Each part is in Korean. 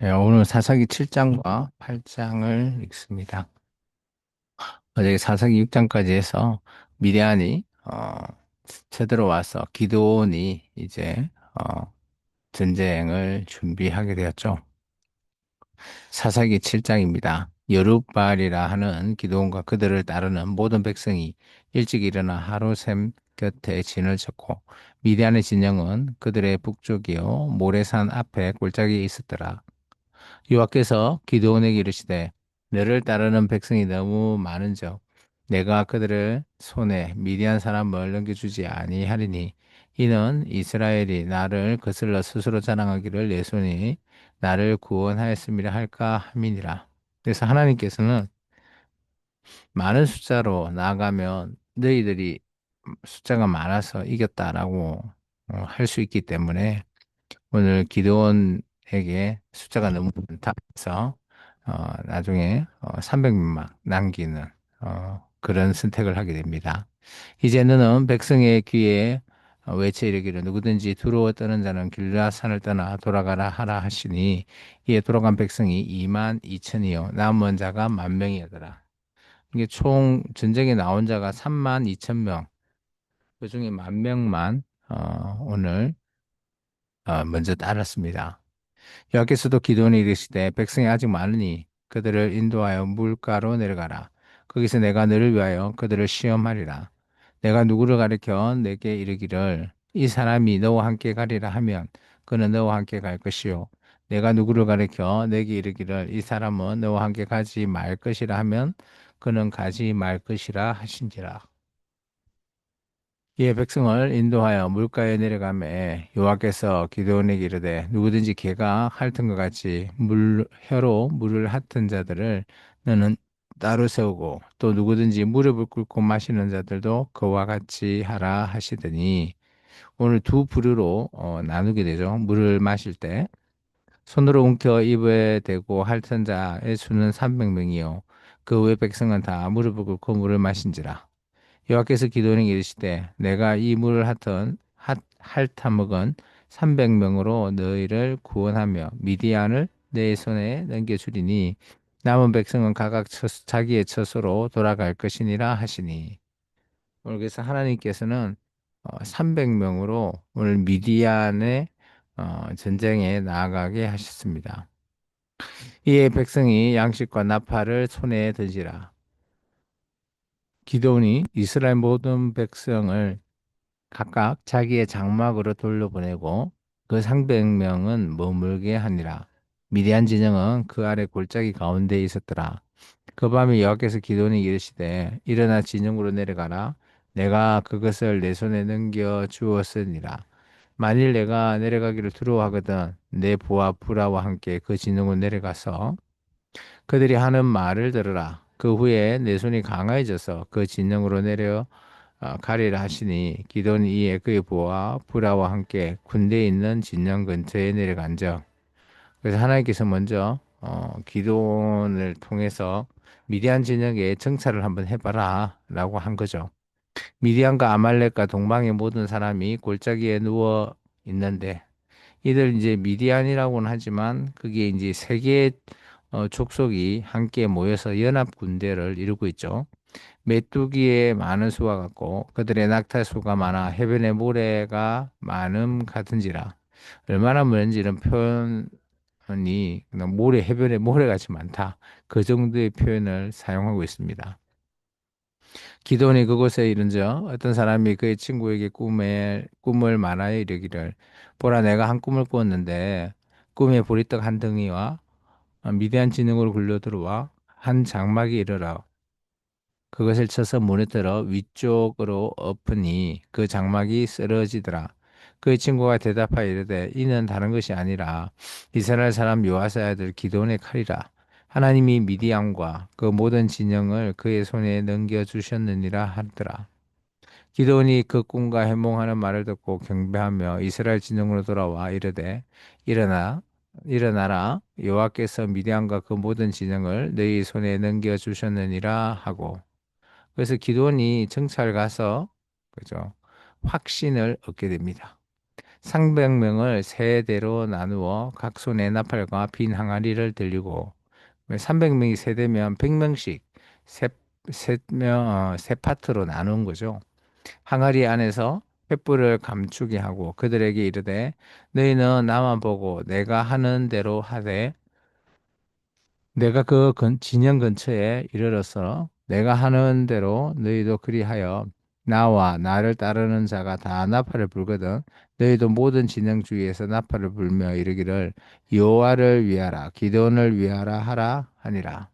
오늘 사사기 7장과 8장을 읽습니다. 어제 사사기 6장까지 해서 미디안이 쳐들어와서 기드온이 이제 전쟁을 준비하게 되었죠. 사사기 7장입니다. 여룹발이라 하는 기드온과 그들을 따르는 모든 백성이 일찍 일어나 하루샘 곁에 진을 쳤고 미디안의 진영은 그들의 북쪽이요 모래산 앞에 골짜기에 있었더라. 여호와께서 기드온에게 이르시되 너를 따르는 백성이 너무 많은즉 내가 그들을 손에 미디안 사람을 넘겨주지 아니하리니 이는 이스라엘이 나를 거슬러 스스로 자랑하기를 내 손이 나를 구원하였음이라 할까 함이니라. 그래서 하나님께서는 많은 숫자로 나아가면 너희들이 숫자가 많아서 이겼다라고 할 수 있기 때문에 오늘 기드온에게 숫자가 너무 많다 해서 나중에 300명 남기는 그런 선택을 하게 됩니다. 이제 너는 백성의 귀에 외쳐 이르기를 누구든지 두려워 떠는 자는 길라산을 떠나 돌아가라 하라 하시니 이에 돌아간 백성이 2만 2천이요 남은 자가 1만 명이더라. 이게 총 전쟁에 나온 자가 3만 2천 명, 그중에 1만 명만 오늘 먼저 따랐습니다. 여호와께서도 기도원에 이르시되 백성이 아직 많으니 그들을 인도하여 물가로 내려가라. 거기서 내가 너를 위하여 그들을 시험하리라. 내가 누구를 가리켜 내게 이르기를 이 사람이 너와 함께 가리라 하면 그는 너와 함께 갈 것이요. 내가 누구를 가리켜 내게 이르기를 이 사람은 너와 함께 가지 말 것이라 하면 그는 가지 말 것이라 하신지라. 이에 백성을 인도하여 물가에 내려가매 여호와께서 기드온에게 이르되 누구든지 개가 핥은 것 같이 혀로 물을 핥은 자들을 너는 따로 세우고 또 누구든지 무릎을 꿇고 마시는 자들도 그와 같이 하라 하시더니 오늘 두 부류로 나누게 되죠. 물을 마실 때 손으로 움켜 입에 대고 핥은 자의 수는 300명이요 그 외 백성은 다 무릎을 꿇고 물을 마신지라. 여호와께서 기도원에게 이르시되 내가 이 물을 핥아 먹은 300명으로 너희를 구원하며 미디안을 내 손에 넘겨주리니 남은 백성은 각각 자기의 처소로 돌아갈 것이니라 하시니 오늘 그래서 하나님께서는 300명으로 오늘 미디안의 전쟁에 나아가게 하셨습니다. 이에 백성이 양식과 나팔을 손에 들지라. 기도원이 이스라엘 모든 백성을 각각 자기의 장막으로 돌려보내고 그 상백명은 머물게 하니라. 미디안 진영은 그 아래 골짜기 가운데 있었더라. 그 밤에 여호와께서 기도원에게 이르시되 일어나 진영으로 내려가라. 내가 그것을 내 손에 넘겨 주었으니라. 만일 내가 내려가기를 두려워하거든 내 부하 부라와 함께 그 진영으로 내려가서 그들이 하는 말을 들으라. 그 후에 내 손이 강해져서 그 진영으로 내려 가리라 하시니 기돈이 이에 그의 부하 부라와 함께 군대에 있는 진영 근처에 내려간적. 그래서 하나님께서 먼저 기돈을 통해서 미디안 진영에 정찰을 한번 해봐라라고 한 거죠. 미디안과 아말렉과 동방의 모든 사람이 골짜기에 누워 있는데 이들 이제 미디안이라고는 하지만 그게 이제 세 개의 족속이 함께 모여서 연합 군대를 이루고 있죠. 메뚜기의 많은 수와 같고 그들의 낙타 수가 많아 해변의 모래가 많음 같은지라. 얼마나 많은지 이런 표현이 그냥 모래 해변에 모래같이 많다. 그 정도의 표현을 사용하고 있습니다. 기도원이 그곳에 이른저 어떤 사람이 그의 친구에게 꿈을 말하여 이르기를 보라 내가 한 꿈을 꾸었는데 꿈에 보리떡 한 덩이와 미대한 진영으로 굴러 들어와 한 장막에 이르러 그것을 쳐서 문에 들어 위쪽으로 엎으니 그 장막이 쓰러지더라. 그의 친구가 대답하여 이르되 이는 다른 것이 아니라 이스라엘 사람 요아스의 아들 기드온의 칼이라. 하나님이 미디안과 그 모든 진영을 그의 손에 넘겨 주셨느니라 하더라. 기드온이 그 꿈과 해몽하는 말을 듣고 경배하며 이스라엘 진영으로 돌아와 이르되 일어나라 여호와께서 미디안과 그 모든 진영을 너희 손에 넘겨 주셨느니라 하고 그래서 기도원이 정찰 가서 그죠 확신을 얻게 됩니다. 상백명을 세 대로 나누어 각 손에 나팔과 빈 항아리를 들리고 300명이 세대면 100명씩 세 파트로 나눈 거죠. 항아리 안에서 횃불을 감추게 하고 그들에게 이르되 너희는 나만 보고 내가 하는 대로 하되 내가 진영 근처에 이르러서 내가 하는 대로 너희도 그리하여 나와 나를 따르는 자가 다 나팔을 불거든 너희도 모든 진영 주위에서 나팔을 불며 이르기를 여호와를 위하라 기드온을 위하라 하라 하니라.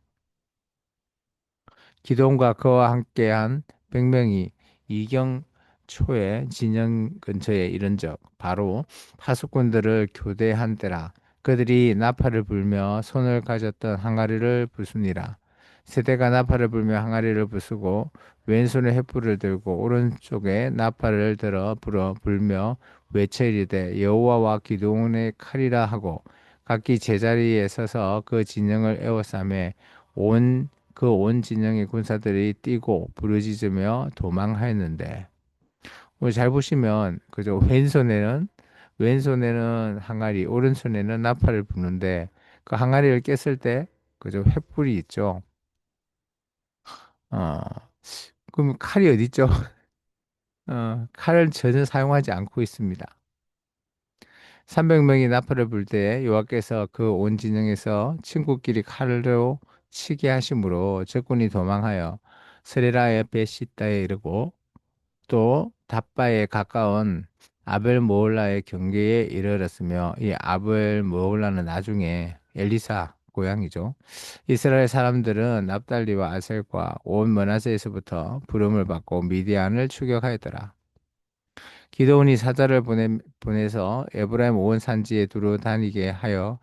기돔과 그와 함께한 100명이 이경 초에 진영 근처에 이른적 바로 파수꾼들을 교대한 때라. 그들이 나팔을 불며 손을 가졌던 항아리를 부수니라. 세대가 나팔을 불며 항아리를 부수고 왼손에 횃불을 들고 오른쪽에 나팔을 들어 불어 불며 외쳐 이르되 여호와와 기드온의 칼이라 하고 각기 제자리에 서서 그 진영을 에워싸매 온 그 온 진영의 군사들이 뛰고 부르짖으며 도망하였는데 잘 보시면 그죠 왼손에는 항아리 오른손에는 나팔을 부는데 그 항아리를 깼을 때 그죠 횃불이 있죠. 어 그럼 칼이 어디 있죠? 칼을 전혀 사용하지 않고 있습니다. 300명이 나팔을 불 때 여호와께서 그 온 진영에서 친구끼리 칼로 치게 하심으로 적군이 도망하여 스레라의 베시다에 이르고 또 답바에 가까운 아벨 모홀라의 경계에 이르렀으며 이 아벨 모홀라는 나중에 엘리사 고향이죠. 이스라엘 사람들은 납달리와 아셀과 온 머나세에서부터 부름을 받고 미디안을 추격하였더라. 기드온이 사자를 보내서 에브라임 온 산지에 두루 다니게 하여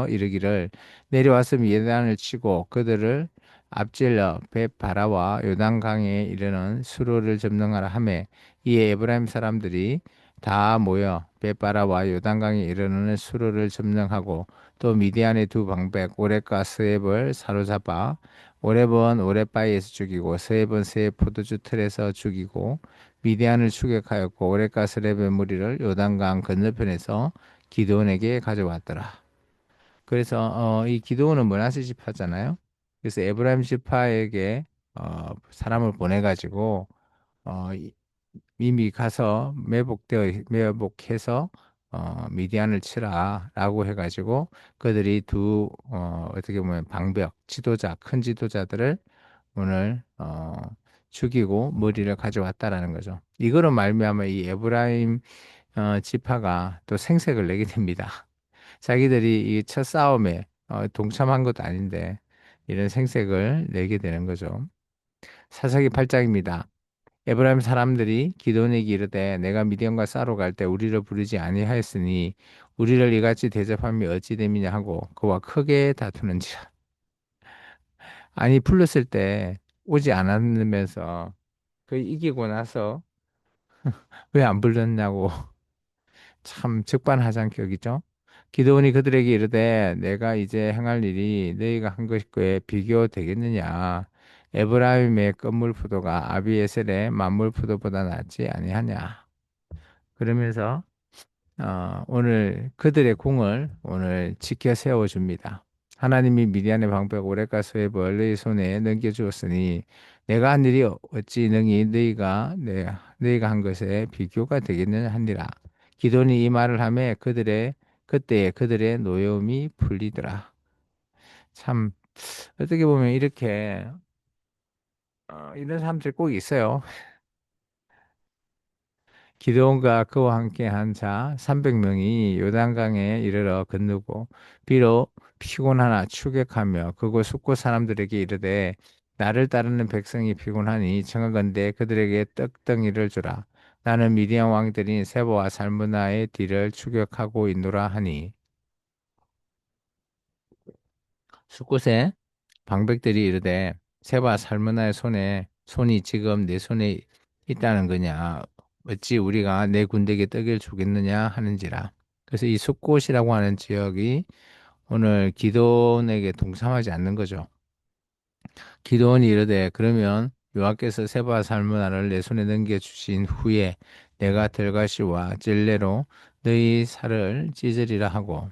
이르기를 내려와서 미디안을 치고 그들을 앞질러 벳바라와 요단강에 이르는 수로를 점령하라 하매 이에 에브라임 사람들이 다 모여 벳바라와 요단강에 이르는 수로를 점령하고 또 미디안의 두 방백 오렙과 스웹을 사로잡아 오렙은 오렙바위에서 죽이고 스웹은 스웹 포도주 틀에서 죽이고 미디안을 추격하였고 오레카 스렙의 무리를 요단강 건너편에서 기드온에게 가져왔더라. 그래서 이 기드온은 므낫세 지파잖아요. 그래서 에브라임 지파에게 사람을 보내가지고 이미 가서 매복해서 미디안을 치라라고 해가지고 그들이 어떻게 보면 큰 지도자들을 오늘 죽이고 머리를 가져왔다라는 거죠. 이거로 말미암아 이 에브라임 지파가 또 생색을 내게 됩니다. 자기들이 이 첫 싸움에 동참한 것도 아닌데 이런 생색을 내게 되는 거죠. 사사기 8장입니다. 에브라임 사람들이 기드온에게 이르되 내가 미디안과 싸러 갈 때 우리를 부르지 아니하였으니 우리를 이같이 대접함이 어찌 됨이냐 하고 그와 크게 다투는지라. 아니 불렀을 때 오지 않았으면서 그 이기고 나서 왜 안 불렀냐고 참 적반하장격이죠. 기드온이 그들에게 이르되 내가 이제 행할 일이 너희가 한 것과 비교되겠느냐. 에브라임의 끝물 포도가 아비에셀의 만물 포도보다 낫지 아니하냐. 그러면서 오늘 그들의 공을 오늘 지켜 세워 줍니다. 하나님이 미디안의 방백 오레카 스웹을 너희 손에 넘겨 주었으니 내가 한 일이 어찌 능히 너희가 한 것에 비교가 되겠느냐 하니라. 기돈이 이 말을 하매 그때에 그들의 노여움이 풀리더라. 참 어떻게 보면 이렇게 이런 사람들이 꼭 있어요. 기드온과 그와 함께 한 자 300명이 요단강에 이르러 건너고 비록 피곤하나 추격하며 그곳 숙고 사람들에게 이르되 나를 따르는 백성이 피곤하니 청하건대 그들에게 떡덩이를 주라. 나는 미디안 왕들인 세보와 살무나의 뒤를 추격하고 있노라 하니 숫곳에 방백들이 이르되 세바 살무나의 손이 지금 내 손에 있다는 거냐 어찌 우리가 내 군대에게 떡을 주겠느냐 하는지라. 그래서 이 숫곳이라고 하는 지역이 오늘 기도원에게 동참하지 않는 거죠. 기도원이 이르되 그러면 여호와께서 세바 살무나를 내 손에 넘겨 주신 후에 내가 들가시와 찔레로 너희 살을 찢으리라 하고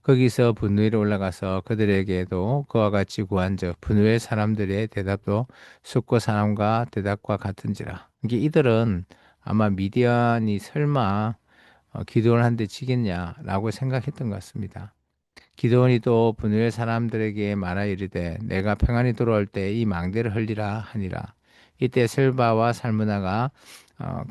거기서 분노에 올라가서 그들에게도 그와 같이 구한즉 분노의 사람들의 대답도 숫고 사람과 대답과 같은지라. 이게 이들은 아마 미디안이 설마 기도를 한데 지겠냐라고 생각했던 것 같습니다. 기드온이 또 분유의 사람들에게 말하 이르되 내가 평안히 돌아올 때 이 망대를 흘리라 하니라. 이때 설바와 살무나가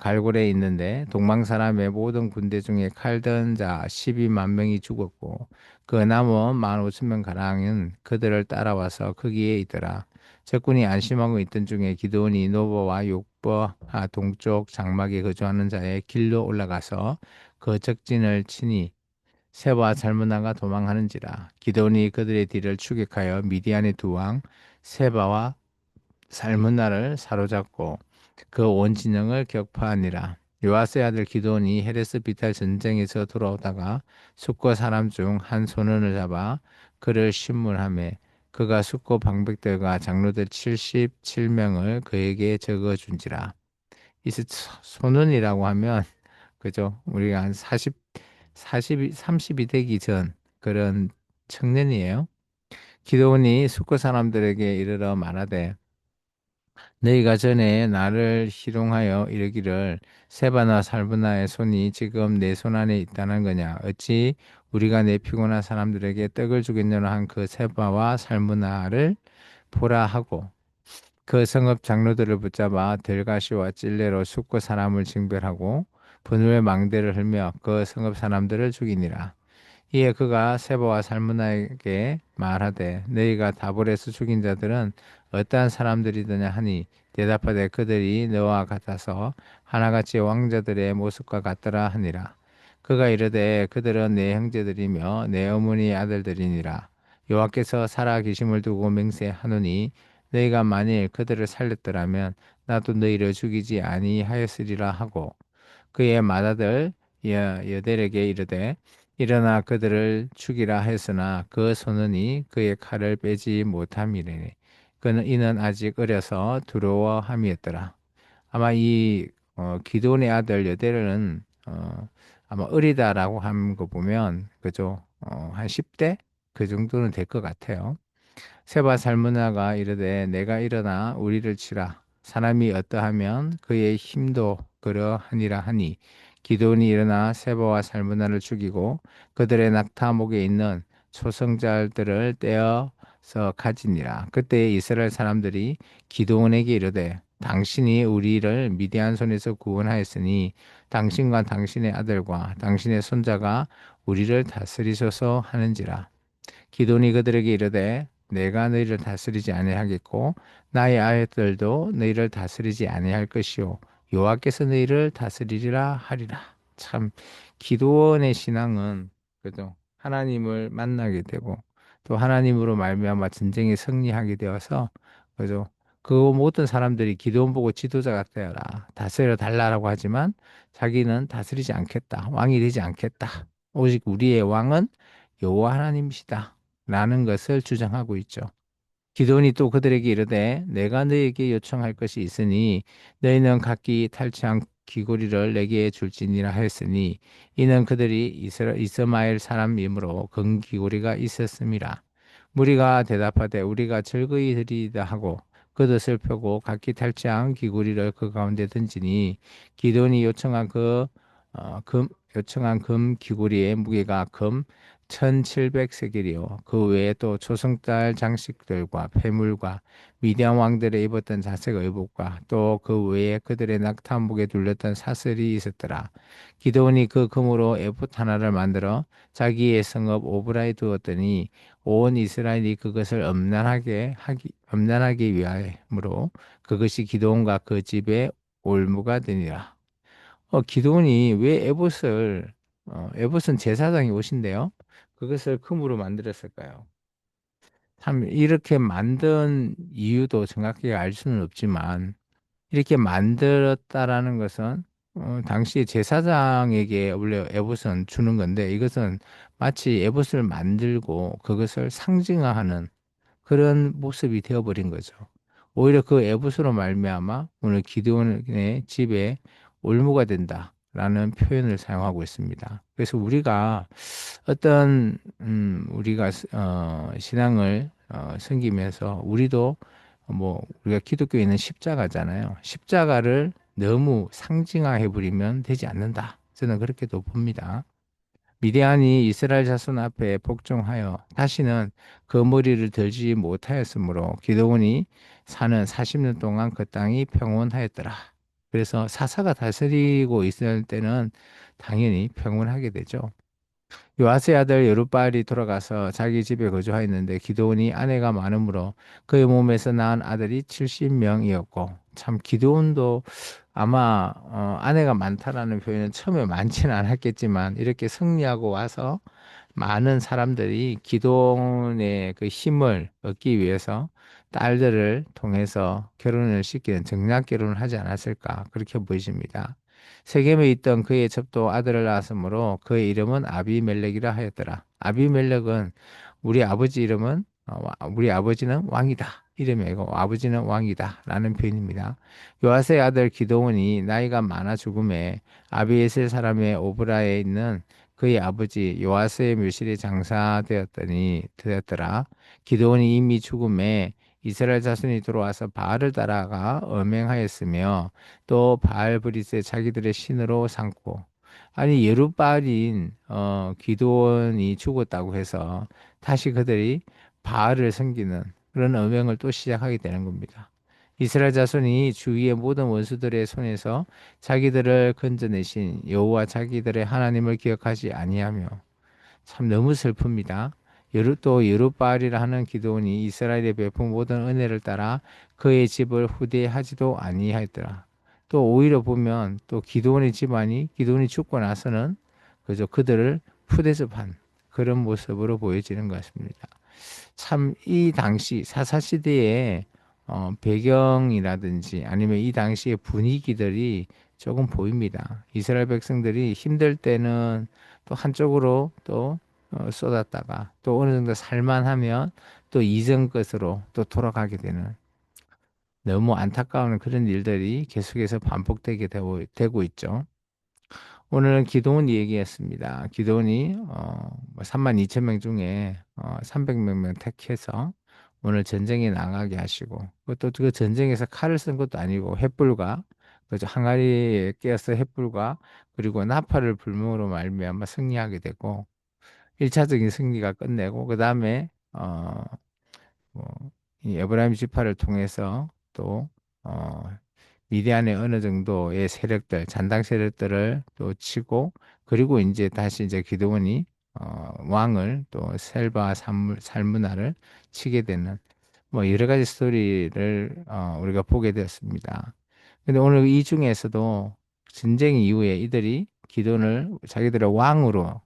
갈골에 있는데 동방 사람의 모든 군대 중에 칼든 자 12만 명이 죽었고 그 남은 15,000명 가량은 그들을 따라와서 거기에 있더라. 적군이 안심하고 있던 중에 기드온이 노버와 욕버 동쪽 장막에 거주하는 자의 길로 올라가서 그 적진을 치니 세와 살문나가 도망하는지라. 기드온이 그들의 뒤를 추격하여 미디안의 두 왕 세바와 살문나를 사로잡고 그 온 진영을 격파하니라. 요아스의 아들 기드온이 헤레스 비탈 전쟁에서 돌아오다가 숫고 사람 중 한 소년을 잡아 그를 신문하매 그가 숫고 방백들과 장로들 77명을 그에게 적어준지라. 이 소년이라고 하면 그죠? 우리가 한 30이 되기 전 그런 청년이에요. 기도원이 숙고 사람들에게 이르러 말하되 너희가 전에 나를 희롱하여 이르기를 세바나 살브나의 손이 지금 내 손 안에 있다는 거냐 어찌 우리가 내 피곤한 사람들에게 떡을 주겠느냐 한 그 세바와 살브나를 보라 하고 그 성읍 장로들을 붙잡아 들가시와 찔레로 숙고 사람을 징벌하고 분우의 망대를 흘며 그 성읍 사람들을 죽이니라. 이에 그가 세바와 살문나에게 말하되 너희가 다볼에서 죽인 자들은 어떠한 사람들이더냐 하니 대답하되 그들이 너와 같아서 하나같이 왕자들의 모습과 같더라 하니라. 그가 이르되 그들은 내 형제들이며 내 어머니의 아들들이니라. 여호와께서 살아 계심을 두고 맹세하노니 너희가 만일 그들을 살렸더라면 나도 너희를 죽이지 아니하였으리라 하고 그의 맏아들 여델에게 이르되 일어나 그들을 죽이라 했으나 그 소년이 그의 칼을 빼지 못함이래. 그는 이는 아직 어려서 두려워함이었더라. 아마 이 기드온의 아들 여델은 아마 어리다라고 한 거 보면 그죠? 한 10대 그 정도는 될 것 같아요. 세바 살문나가 이르되 내가 일어나 우리를 치라 사람이 어떠하면 그의 힘도 그러하니라 하니 기드온이 일어나 세바와 살문나를 죽이고 그들의 낙타목에 있는 초성자들을 떼어서 가지니라. 그때 이스라엘 사람들이 기드온에게 이르되 당신이 우리를 미디안 손에서 구원하였으니 당신과 당신의 아들과 당신의 손자가 우리를 다스리소서 하는지라. 기돈이 그들에게 이르되 내가 너희를 다스리지 아니하겠고 나의 아들들도 너희를 다스리지 아니할 것이요 여호와께서 너희를 다스리리라 하리라. 참 기도원의 신앙은 그죠? 하나님을 만나게 되고 또 하나님으로 말미암아 전쟁에 승리하게 되어서 그죠? 그 모든 사람들이 기도원 보고 지도자가 되어라 다스려 달라라고 하지만 자기는 다스리지 않겠다 왕이 되지 않겠다 오직 우리의 왕은 여호와 하나님이시다 라는 것을 주장하고 있죠. 기도원이 또 그들에게 이르되 내가 너희에게 요청할 것이 있으니 너희는 각기 탈취한 귀고리를 내게 줄지니라 하였으니 이는 그들이 이스마엘 사람이므로 금귀고리가 있었음이라. 무리가 대답하되 우리가 즐거이 드리이다 하고 겉옷을 펴고 각기 탈취한 귀고리를 그 가운데 던지니 기도원이 요청한 금 귀고리의 무게가 금 1700세겔이요. 그 외에 또 조승달 장식들과 폐물과 미디안 왕들의 입었던 자색 의복과 또 그 외에 그들의 낙타목에 둘렸던 사슬이 있었더라. 기드온이 그 금으로 에봇 하나를 만들어 자기의 성읍 오브라에 두었더니 온 이스라엘이 그것을 엄난하게 위하므로 그것이 기드온과 그 집의 올무가 되니라. 기드온이 왜 에봇은 제사장이 옷인데요. 그것을 금으로 만들었을까요? 참 이렇게 만든 이유도 정확하게 알 수는 없지만 이렇게 만들었다라는 것은 당시 제사장에게 원래 에봇은 주는 건데 이것은 마치 에봇을 만들고 그것을 상징화하는 그런 모습이 되어버린 거죠. 오히려 그 에봇으로 말미암아 오늘 기드온의 집에 올무가 된다. 라는 표현을 사용하고 있습니다. 그래서 우리가 어떤 우리가 신앙을 섬기면서 우리도 뭐 우리가 기독교에 있는 십자가잖아요. 십자가를 너무 상징화해 버리면 되지 않는다. 저는 그렇게도 봅니다. 미디안이 이스라엘 자손 앞에 복종하여 다시는 그 머리를 들지 못하였으므로 기드온이 사는 40년 동안 그 땅이 평온하였더라. 그래서 사사가 다스리고 있을 때는 당연히 평온하게 되죠. 요아스의 아들 여룻바알이 돌아가서 자기 집에 거주하였는데 기드온이 아내가 많으므로 그의 몸에서 낳은 아들이 70명이었고 참 기드온도 아마 아내가 많다라는 표현은 처음에 많지는 않았겠지만 이렇게 승리하고 와서 많은 사람들이 기도원의 그 힘을 얻기 위해서 딸들을 통해서 결혼을 시키는 정략 결혼을 하지 않았을까 그렇게 보여집니다. 세겜에 있던 그의 첩도 아들을 낳았으므로 그의 이름은 아비멜렉이라 하였더라. 아비멜렉은 우리 아버지 이름은 우리 아버지는 왕이다. 이름이 아니고 아버지는 왕이다. 라는 표현입니다. 요아스의 아들 기드온이 나이가 많아 죽음에 아비에셀 사람의 오브라에 있는 그의 아버지 요아스의 묘실에 장사되었더니 되었더라. 기드온이 이미 죽음에 이스라엘 자손이 들어와서 바알을 따라가 음행하였으며 또 바알 브릿을 자기들의 신으로 삼고 아니 예루바알인 기드온이 죽었다고 해서 다시 그들이 바알을 섬기는 그런 음행을 또 시작하게 되는 겁니다. 이스라엘 자손이 주위의 모든 원수들의 손에서 자기들을 건져내신 여호와 자기들의 하나님을 기억하지 아니하며 참 너무 슬픕니다. 또 여룻바알이라 하는 기드온이 이스라엘에 베푼 모든 은혜를 따라 그의 집을 후대하지도 아니하였더라. 또 오히려 보면 또 기드온의 집안이 기드온이 죽고 나서는 그저 그들을 푸대접한 그런 모습으로 보여지는 것 같습니다. 참 이 당시 사사 시대의 배경이라든지 아니면 이 당시의 분위기들이 조금 보입니다. 이스라엘 백성들이 힘들 때는 또 한쪽으로 또 쏟았다가 또 어느 정도 살만하면 또 이전 것으로 또 돌아가게 되는 너무 안타까운 그런 일들이 계속해서 반복되게 되고 있죠. 오늘은 기도원 얘기했습니다. 기도원이 3만 2천 명 중에 300명 택해서 오늘 전쟁에 나가게 하시고 그것도 그 전쟁에서 칼을 쓴 것도 아니고 횃불과 그저 항아리에 깨어서 횃불과 그리고 나팔을 불므로 말미암아 승리하게 되고 1차적인 승리가 끝내고 그다음에 뭐, 이 에브라임 지파를 통해서 또 미디안의 어느 정도의 세력들, 잔당 세력들을 또 치고 그리고 이제 다시 이제 기드온이 왕을 또 셀바 살무나를 치게 되는 뭐 여러 가지 스토리를 우리가 보게 되었습니다. 근데 오늘 이 중에서도 전쟁 이후에 이들이 기드온을 자기들의 왕으로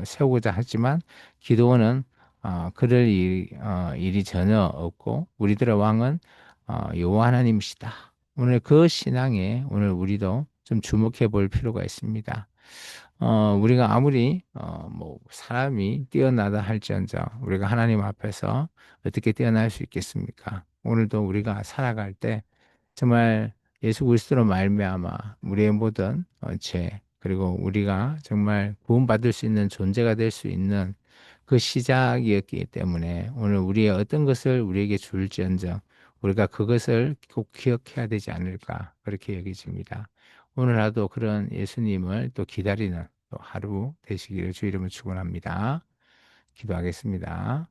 세우고자 하지만 기드온은 그럴 일이 전혀 없고 우리들의 왕은 여호와 하나님이시다. 오늘 그 신앙에 오늘 우리도 좀 주목해 볼 필요가 있습니다. 우리가 아무리 뭐 사람이 뛰어나다 할지언정 우리가 하나님 앞에서 어떻게 뛰어날 수 있겠습니까? 오늘도 우리가 살아갈 때 정말 예수 그리스도로 말미암아 우리의 모든 죄 그리고 우리가 정말 구원받을 수 있는 존재가 될 수 있는 그 시작이었기 때문에 오늘 우리의 어떤 것을 우리에게 줄지언정 우리가 그것을 꼭 기억해야 되지 않을까 그렇게 여기집니다. 오늘 하루도 그런 예수님을 또 기다리는 또 하루 되시기를 주 이름으로 축원합니다. 기도하겠습니다.